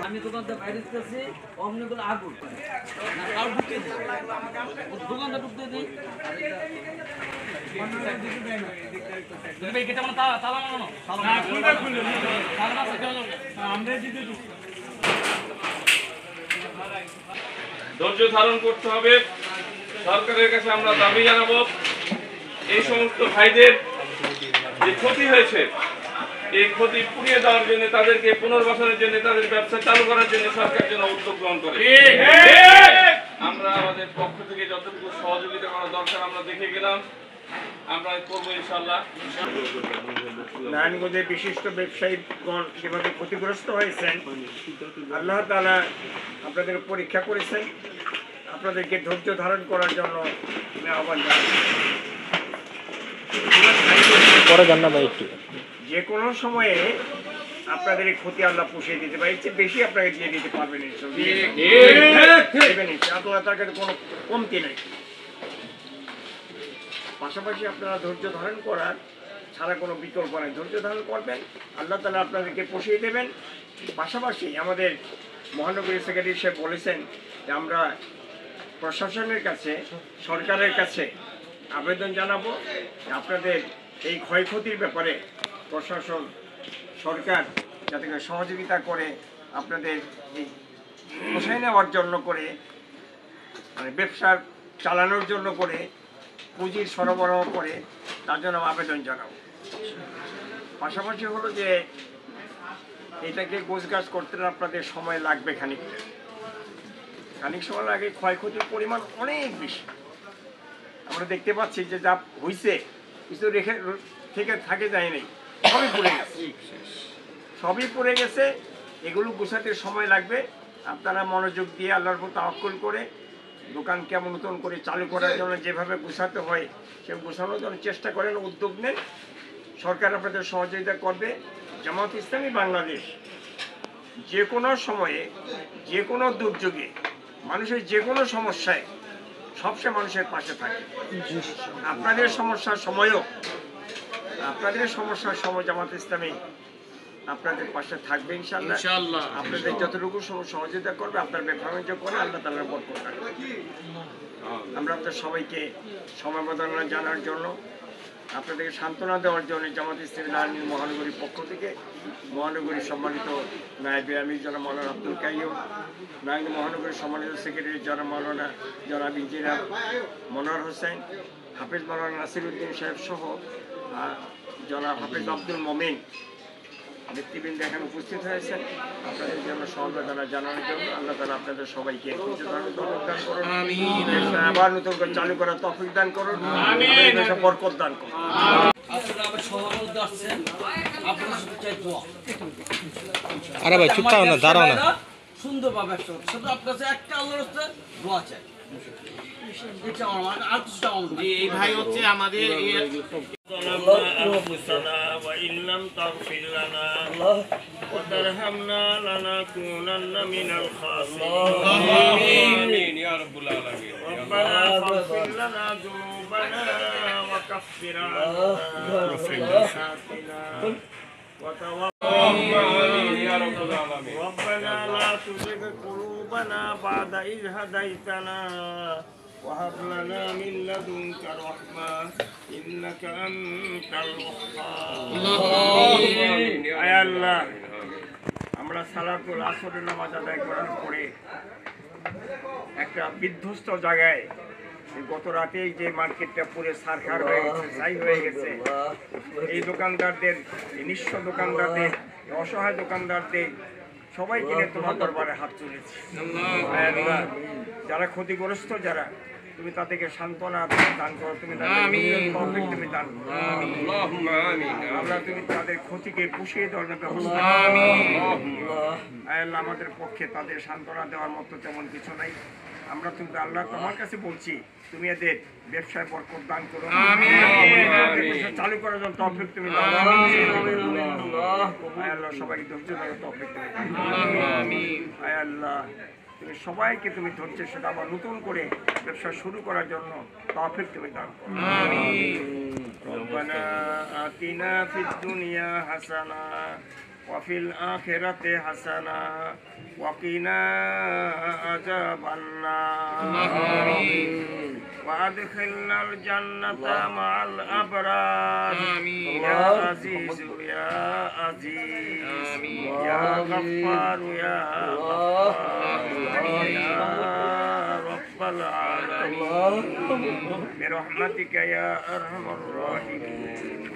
আমি দোকানটা বাইরে দিতেছি অমনিগুলো আগুন কাউ ঢুকতে দিই দোকানটা ঢুকতে দিই ধৈর্য ধারণ করতে হবে। সরকারের কাছে আমরা দাবি জানাবো এই সমস্ত ভাইদের যে ক্ষতি হয়েছে এই ক্ষতি পুড়িয়ে দেওয়ার জন্য, তাদেরকে পুনর্বাসনের জন্য, তাদের ব্যবসা চালু করার জন্য সরকার যেন উদ্যোগ গ্রহণ করে। আমরা আমাদের পক্ষ থেকে যতটুকু সহযোগিতা করা দরকার আমরা দেখে গেলাম, আমরা করবো ইনশাআল্লাহ। নারায়ণগঞ্জের বিশিষ্ট ব্যবসায়ীগণ যেভাবে ক্ষতিগ্রস্ত হয়েছেন, আল্লাহ তাআলা আপনাদের পরীক্ষা করেছেন, আপনাদেরকে ধৈর্য ধারণ করার জন্য আমি আহ্বান জানাই। যে কোনো সময়ে আপনাদের এই ক্ষতি আল্লাহ পুষিয়ে দিতে পারে, এর চেয়ে বেশি আপনাকে দিয়ে দিতে পারবেন। আল্লাহ তার কাছে কোনো কমতি নেই। পাশাপাশি আপনারা ধৈর্য ধারণ করার ছাড়া কোনো বিকল্প নেই। ধৈর্য ধারণ করবেন, আল্লাহ তাআলা আপনাদেরকে পুষিয়ে দেবেন। পাশাপাশি আমাদের মহানগরী সেক্রেটারি সাহেব বলেছেন যে আমরা প্রশাসনের কাছে, সরকারের কাছে আবেদন জানাবো আপনাদের এই ক্ষয়ক্ষতির ব্যাপারে প্রশাসন, সরকার যাতে সহযোগিতা করে আপনাদের এই পোষায় নেওয়ার জন্য করে, মানে ব্যবসার চালানোর জন্য করে, পুঁজির সরবরাহ করে, তার জন্য আবেদন জানাবো। পাশাপাশি হলো যে এটাকে গোছগাছ করতে আপনাদের সময় লাগবে খানিক সময় লাগে। ক্ষয়ক্ষতির পরিমাণ অনেক বেশি। আমরা দেখতে পাচ্ছি যে যা হয়েছে কিছু রেখে থেকে থাকে যায় নাই, সবই পড়ে গেছে। এগুলো গোছাতে সময় লাগবে। আপনারা মনোযোগ দিয়ে আল্লাহর উপর তাওয়াক্কুল করে দোকান কেমন নতুন করে চালু করার জন্য যেভাবে গোছাতে হয় সে গোছানোর জন্য চেষ্টা করেন, উদ্যোগ নেন। সরকার আপনাদের সহযোগিতা করবে। জামাত ইসলামী বাংলাদেশ যে কোনো সময়ে, যে কোনো দুর্যোগে, মানুষের যে কোনো সমস্যায় সবসময় মানুষের পাশে থাকে। আপনাদের সমস্যার সময় জামাত ইসলামী আপনাদের পাশে থাকবে ইনশাআল্লাহ। আপনাদের যতটুকু সহযোগিতা করবে, আপনার ব্যবসা করে আল্লাহ তাআলার বরকত রাখবে। আমরা আপনাদের সবাইকে সমবেদনা জানার জন্য, আপনাদেরকে সান্ত্বনা দেওয়ার জন্য জামাত ইসলামী নারায়ণগঞ্জ মহানগরীর পক্ষ থেকে মহানগরীর সম্মানিত নায়েবে আমির জনাব মাওলানা আব্দুল কাইয়ুম, নারায়ণগঞ্জ মহানগরীর সম্মানিত সেক্রেটারি জনাব মাওলানা জনাব ইঞ্জিনিয়ার মনোয়ার হোসেন, হাফেজ মাওলানা নাসিরউদ্দিন সাহেব সহ জনাব হাফেজ আব্দুল মোমেন ব্যক্তিবৃন্দ এখানে উপস্থিত হয়েছেন। আপনাদের জন্য সমবেদনা জানানোর জন্য আল্লাহ তাআলা আপনাদের সবাইকে দান করুন, আবার নতুন করে চালু করার তৌফিক দান করুন, বরকত দান করুন। আরে ভাই চুপ থাকো না, দাঁড়াও না। সুন্দরভাবে শুধু আপনার কাছে একটা আল্লাহর রাস্তা দোয়া চাই। এই ভাই হচ্ছে আমাদের وإن لم تغفر لنا وترحمنا لنكونن من الخاسرين آمين يا رب العالمين ربنا فاغفر لنا ذنوبنا وكفر عنا سيئاتنا وتوفنا يا رب العالمين ربنا لا تزغ قلوبنا بعد إذ هديتنا وهب لنا من لدنك رحمة إنك أنت الوهاب يا الله আমরা সালাতুল আসরের নামাজ আদায় করার পরে একটা বিধ্বস্ত জায়গায় গত রাতেই যে মার্কেটটা পুরো সারখার হয়ে গেছে, ছাই হয়ে গেছে, এই দোকানদারদের, নিঃস্ব দোকানদারদের, অসহায় দোকানদারদের সবাইকে নিয়ে তোমার দরবারে হাত তুলেছি। যারা ক্ষতিগ্রস্ত, যারা তুমি তাদেরকে সান্ত্বনা দান করো, তুমি তুমি দান করো, আমরা তুমি তাদের ক্ষতিকে পুষিয়ে দেওয়ার ব্যবস্থা। আল্লাহ আমাদের পক্ষে তাদের সান্ত্বনা দেওয়ার মতো তেমন কিছু নাই। আমরা তুমি আল্লাহ তোমার কাছে বলছি, তুমি এদের ব্যবসায় বরকত দান করো, চালু করার জন্য তৌফিক তুমি দাও। আল্লাহ সবাইকে ধৈর্য ধরার তৌফিক তুমি দাও। আল্লাহ তুমি সবাইকে তুমি ধৈর্যের সাথে আবার নতুন করে ব্যবসা শুরু করার জন্য তৌফিক তুমি দান করো। রব্বানা آتنا في الدنيا حسنة وفي الآخرة حسنة وقنا عذاب النار وأدخلنا الجنة مع الأبرار يا عزيز يا عزيز يا غفار يا غفار يا رب العالمين برحمتك يا أرحم الراحمين.